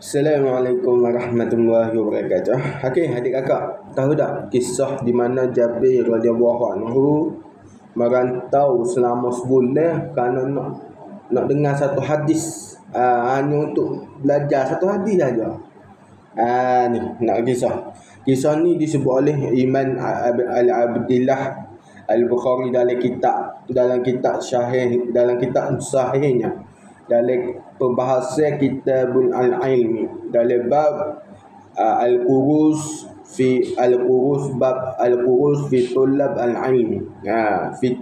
Assalamualaikum warahmatullahi wabarakatuh. Okey, adik kakak, tahu tak kisah di mana Jabir radhiyallahu anhu merantau selama sebulan kerana nak dengar satu hadis, hanya untuk belajar satu hadis saja. Ni nak kisah. Kisah ni disebut oleh Imam Al-Abdillah Al-Bukhari dalam kitab sahihnya, dalam pembahasan kitabul al-ilmi, dalam bab al-qurus bab al-qurus fi tulab al-ilmi, fi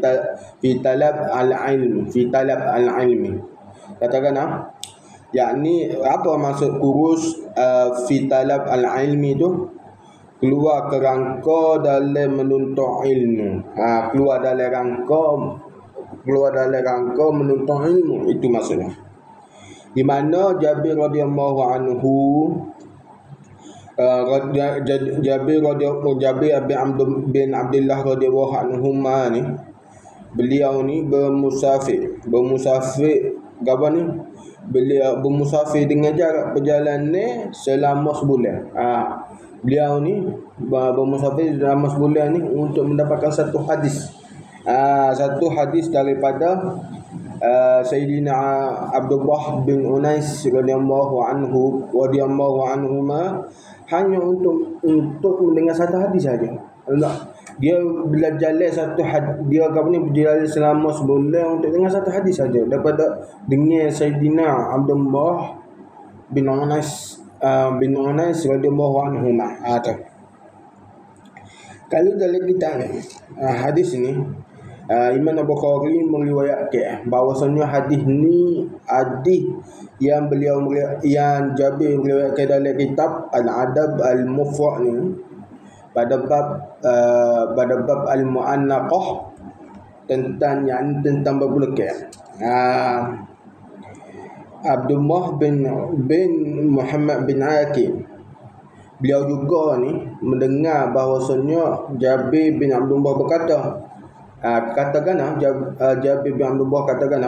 talab al-ilmi. Katakan yakni apa maksud qurus fi talab al-ilmi tu? Keluar ke rangka dalam menuntut ilmu. Keluar dalam rangka menuntut ilmu, itu maksudnya. Di mana Jabir radhiyallahu anhu Jabir bin Abdullah radhiyallahu anhu ni, beliau ni bermusafir apa ni? Beliau bermusafir dengan jarak perjalanan selama sebulan. Beliau ni bermusafir selama sebulan ni untuk mendapatkan satu hadis. Satu hadis daripada Sayyidina Abdullah bin Unais radhiyallahu anhu hanya untuk mendengar satu hadis saja. Dia bila jalan satu hadis, dia berjalan selama sebulan untuk dengar satu hadis saja daripada dengan Sayyidina Abdullah bin Unais radhiyallahu anhu. Kalau dalam kitab hadis ni, Imam Al-Bukhari meriwayatkan bahawasanya hadis ni yang Jabir meriwayatkan dalam kitab Al-Adab Al-Mufrad ni pada bab Al-Mu'annaqah, tentang berbulukkan. Abdullah bin Muhammad bin Aqil, beliau juga ni mendengar bahawasanya Jabir bin Abdullah berkata, Jabir bin Abdullah katakan,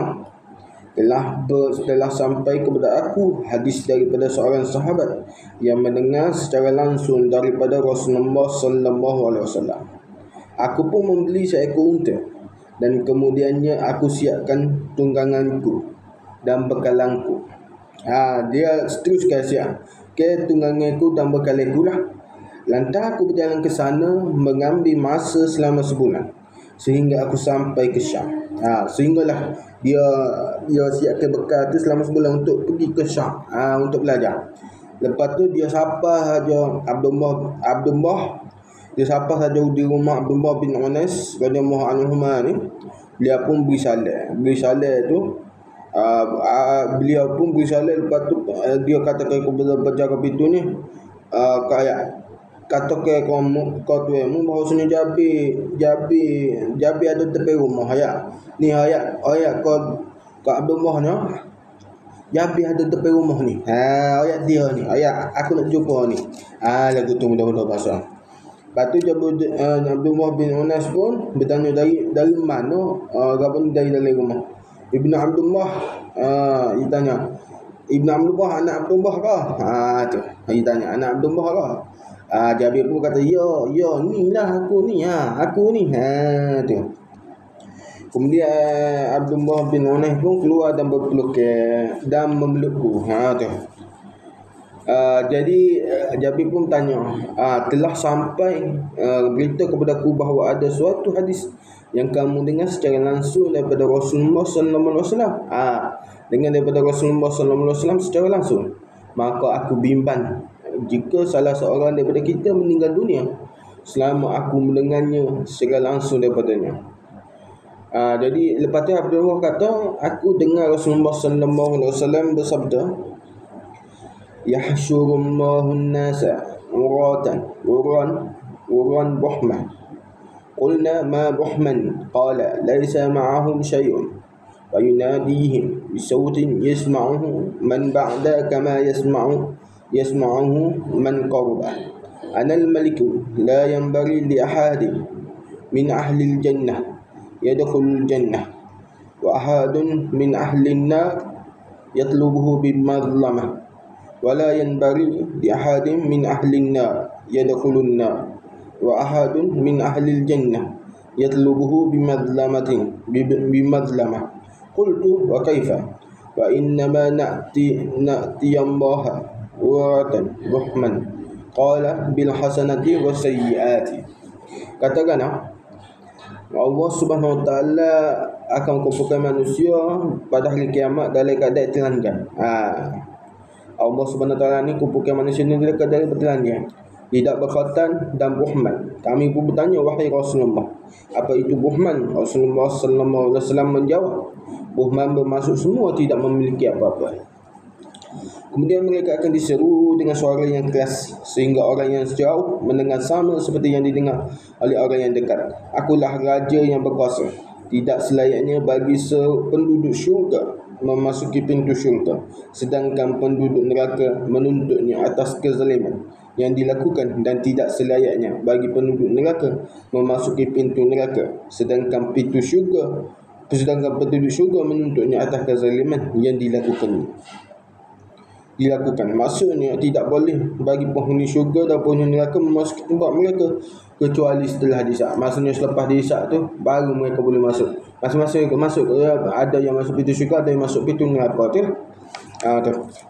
telah sampai kepada aku hadis daripada seorang sahabat yang mendengar secara langsung daripada Rasulullah sallallahu alaihi wasallam. Aku pun membeli seekor unta dan kemudiannya aku siapkan tungganganku dan bekalangku. Dia teruskan siap ke tungganganku dan bekalangku lah. Lantas aku berjalan ke sana mengambil masa selama sebulan sehingga aku sampai ke Syam. Sehinggalah dia siapkan bekal tu selama sebulan untuk pergi ke Syam, untuk belajar. Lepas tu dia sapa saja Abdullah, dia sapa saja di rumah Abdullah bin Unais radhiyallahu anhu ni. Dia pun beri salam tu. Beliau pun beri salam. Lepas tu dia katakan kepada penjaga pintu ni, katakan kau tuanmu bahawasanya Jabir ada tepi rumah. Ni ayat kau Abdullah ni, Jabir ada tepi rumah ni. Ayat dia ni, ayat aku nak jumpa ni. Lagu tu mudah-mudahan pasal. Lepas tu Abdullah bin Unais pun bertanya dari mana? Dari dalam rumah Ibnu Abdullah. Dia tanya, Ibnu Abdullah anak Abdullah kah? Tu dia tanya, anak Abdullah kah? Jabir pun kata, ya ni lah aku ni. Tu. Kemudian Abdullah bin Unais pun keluar dan memelukku. Tu. Jadi Jabir pun tanya, telah sampai berita kepadaku bahawa ada suatu hadis yang kamu dengar secara langsung daripada Rasulullah sallallahu alaihi wasallam. Dengan daripada Rasulullah sallallahu alaihi wasallam secara langsung. Maka aku bimbang jika salah seorang daripada kita meninggal dunia selama aku mendengarnya secara langsung daripadanya. Jadi lepas tu Abdullah kata, aku dengar Rasulullah sallallahu alaihi wasallam bersabda, yahsyurullahu an-nasa uran buhman. Qulna ma buhman? Qala laysa ma'ahum syai'un wa yunadihim bisawtin yasma'uhu man ba'da kama yasma'uhu man qarba. Ana al-maliku la yanbaghi li ahadin min ahli al-jannah yadkhulul jannah wa ahadun min ahli an-nar yatlubuhu bimadlamah ولا ينبغي لأحد من أهل النار يدخل النار وأحد من أهل الجنة يطلبه بمظلمة قلت وكيف وإنما نأتي الله ورة رحمن قال بالحسنة والسيئات. Katakan Allah Subhanahu Wa Taala akan kumpulkan manusia pada hari kiamat dalam keadaan telanjang. Allah Subhanahu Wa Taala ni kumpulkan manusia ni dalam keadaan bertelanjang, tidak berkhatan dan buhman. Kami pun bertanya, wahai Rasulullah, apa itu buhman? Rasulullah sallallahu alaihi wasallam menjawab, buhman bermaksud semua tidak memiliki apa-apa. Kemudian mereka akan diseru dengan suara yang keras sehingga orang yang jauh mendengar sama seperti yang didengar oleh orang yang dekat. Akulah raja yang berkuasa. Tidak selayaknya bagi penduduk syurga memasuki pintu syurga, sedangkan penduduk neraka menuntutnya atas kezaliman yang dilakukan, dan tidak selayaknya bagi penduduk neraka memasuki pintu neraka, sedangkan penduduk syurga menuntutnya atas kezaliman yang dilakukan. Maksudnya tidak boleh bagi penghuni syurga dan penghuni neraka memasuki tempat mereka kecuali setelah dihisap. Maksudnya selepas dihisap tu baru mereka boleh masuk. Masing-masing masuk, ada yang masuk pintu syurga, ada yang masuk pintu neraka tu.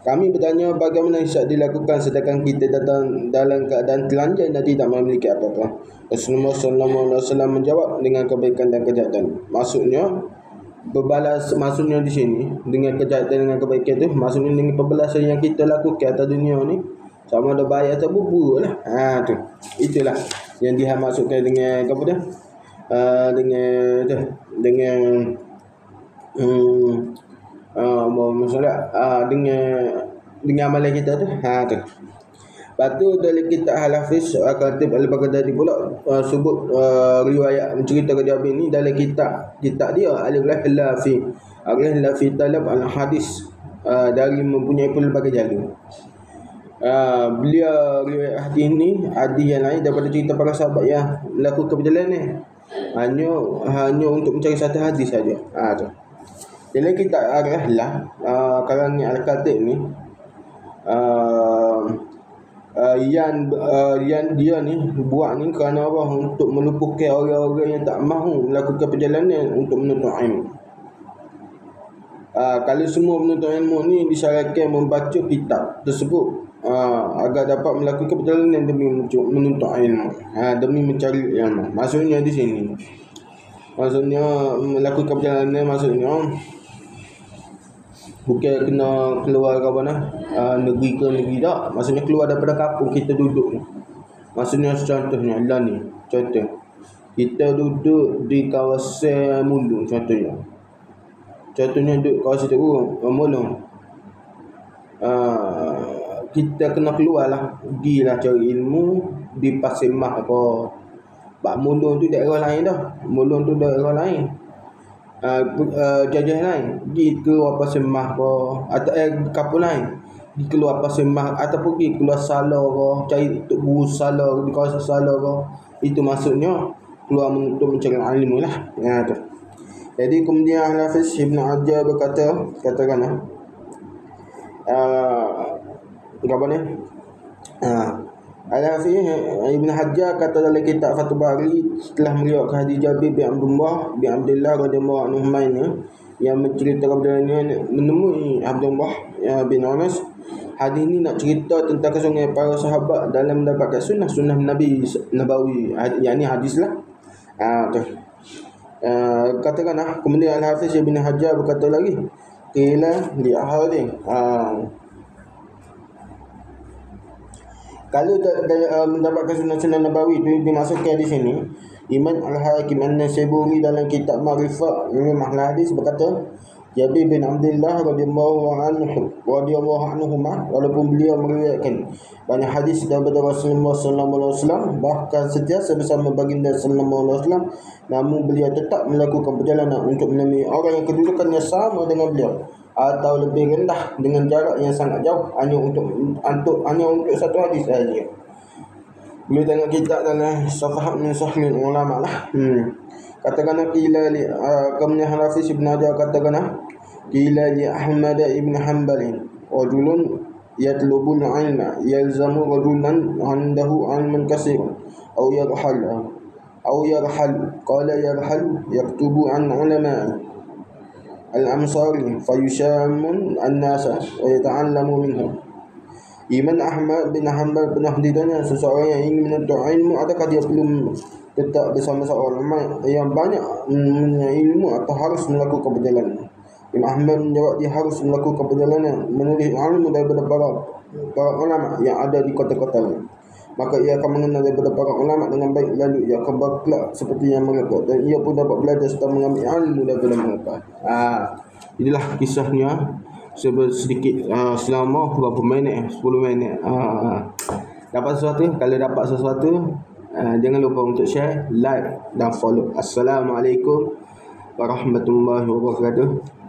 Kami bertanya bagaimana hisap dilakukan sedangkan kita datang dalam keadaan telanjang dan tidak memiliki apa-apa. Rasulullah sallallahu alaihi wasallam menjawab dengan kebaikan dan kejahatan. Maksudnya di sini dengan kejahatan dengan kebaikan tu, maksudnya dengan pembalasan yang kita lakukan atas dunia ni, sama ada baik atau buruk lah. Tu itulah yang dia maksudkan dengan apa tu, dengan amalan kita tu. Tu. Lepas tu dari kitab Al-Hafiz Al-Khatib Al-Baghdadi pula sebut riwayat menceritakan Jabir ni dalam kitab dia Al-Ghilla fi Talab Al-Hadis, dari mempunyai pelbagai jalur. Beliau riwayat hadis ni, hadis yang lain daripada cerita para sahabat yang melakukan perjalanan hanya untuk mencari satu hadis saja. Tu. Dalam kitab Al-Ghilla karangan Al-Khatib ni, yang dia ni buat ni kerana apa? Untuk melumpuhkan orang-orang yang tak mahu melakukan perjalanan untuk menuntut ilmu. Kalau semua menuntut ilmu ni disyaratkan membaca kitab tersebut agar dapat melakukan perjalanan demi menuntut ilmu, demi mencari ilmu. Maksudnya di sini, maksudnya melakukan perjalanan maksudnya bukan kena keluar ke mana, negeri ke negeri tak. Maksudnya keluar daripada kampung kita duduk ni. Maksudnya contohnya lah ni, contoh kita duduk di kawasan Mulung contohnya duduk kawasan tu Mulung. Kita kena keluar lah, pergilah cari ilmu di Pasir Mak apa. Bak Mulung tu daerah lain dah. Mulung tu daerah lain. Jajah lain, pergi keluar Pasir Mah ke atau kapal lain, pergi keluar Pasir Mah ataupun pergi keluar Salar ke, cari untuk guru Salar di kawasan Salar ke. Itu maksudnya keluar untuk mencari ilmu lah. Tu. Jadi kemudian Al-Hafiz Ibn Hajar katakan apa ni? Al-Hafiz Ibn Hajar kata dalam kitab Fathul Bari setelah meriwayatkan hadis Jabir bin Abdullah radhiyallahu anhu yang menceritakan perjalanan menemui Abdullah bin Anas. Hadis ni nak cerita tentang kesungguhan para sahabat dalam mendapatkan sunnah Nabi Nabawi, yakni hadis lah. Katakan kemudian Al-Hafiz Ibn Hajar berkata lagi, qila li ahadin, kalau mendapatkan sunnah Nabawi itu dimasukkan di sini. Iman Al-Hakim An-Naisaburi dalam kitab Ma'rifah Ulum Hadis berkata, Jabir bin Abdullah radhiyallahu anhu walaupun beliau meriwayatkan banyak hadis daripada Rasulullah sallallahu alaihi wasallam, bahkan sentiasa bersama baginda sallallahu alaihi wasallam, namun beliau tetap melakukan perjalanan untuk menemui orang yang kedudukannya sama dengan beliau atau lebih rendah dengan jarak yang sangat jauh hanya untuk satu hadis saja. Beliau tengok kitab dalam Safahat min Sahih Ulama lah. Katakan qila li kemudian Hafiz Ibn Hajar katakan qila li Ahmad ibn Hanbal rajulun yatlubul ilma yalzamu rajulan 'indahu 'ilmun katsiran aw yarhal qala yarhal yaktubu 'an ulama'i al-amsari fayushamun an-nasa wa yata'allamu minhum. Imam Ahmad bin Hanbal pernah ditanya seseorang yang ingin menuntut ilmu, adakah dia perlu tetap bersama seorang ulama yang banyak ilmu atau harus melakukan perjalanan? Imam Ahmad menjawab, dia harus melakukan perjalanan menuntut ilmu daripada para ulama yang ada di kota-kota lain. Maka ia akan mengenal daripada para ulama dengan baik, lalu ia akan berakhlak seperti yang mereka, dan ia pun dapat belajar serta mengambil ilmu daripada mereka. Inilah kisahnya sedikit selama berapa minit, 10 minit. Dapat sesuatu? Kalau dapat sesuatu, jangan lupa untuk share, like dan follow. Assalamualaikum warahmatullahi wabarakatuh.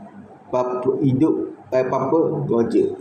Papa hidup, papa roger.